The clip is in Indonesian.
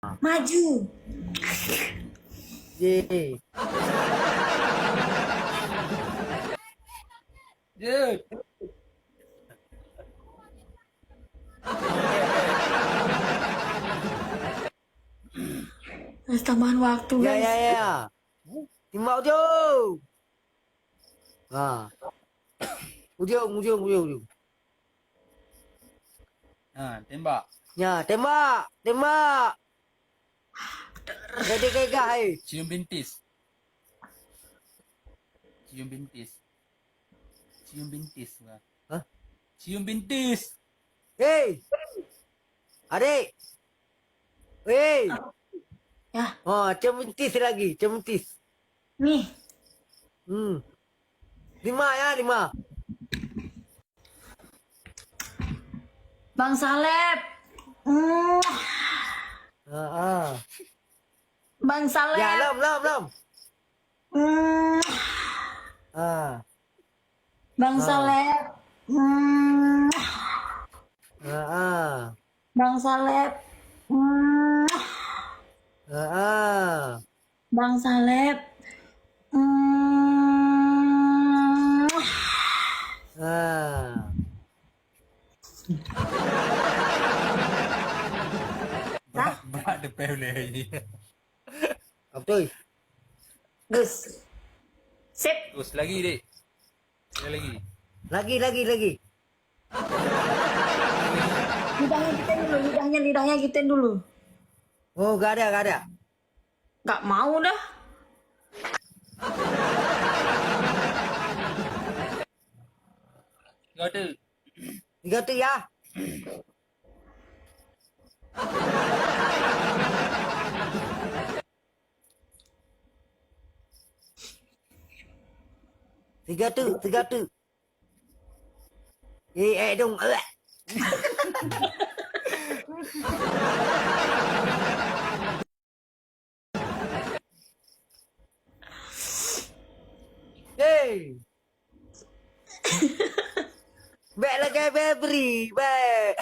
Maju. Ye. Jut. Harus tambahan waktu Ya guys. ya ya. Timbak ujung. Ujung. Nah, tembak. Ya, tembak. Gede gagah, hai. Cium bintis. Cium bintis. Cium bintis. Wah. Hah? Cium bintis. Hei, adik. Hei. Ya, Oh, cementis lagi, cementis. nih. Hmm. 5 ya, 5. Bang Salep. Hmm, Ah. Bang Ya, Salep. 6. Hmm, Ah. Bang Ah. Salep. Hmm, Ah. Bang Salep. Hmm, Ah. Bang Salep. Hmm, Ah. Berat depan boleh. Apa tu? Gus. Sip. Terus lagi, Dik. Sekali lagi. Lagi. Lidahnya gitain dulu. Oh, gak ada. Gak mau dah. Kau ada. 3 tu ya. Tiga tu. Dong. Hey. Baik lagi, beri. Baik.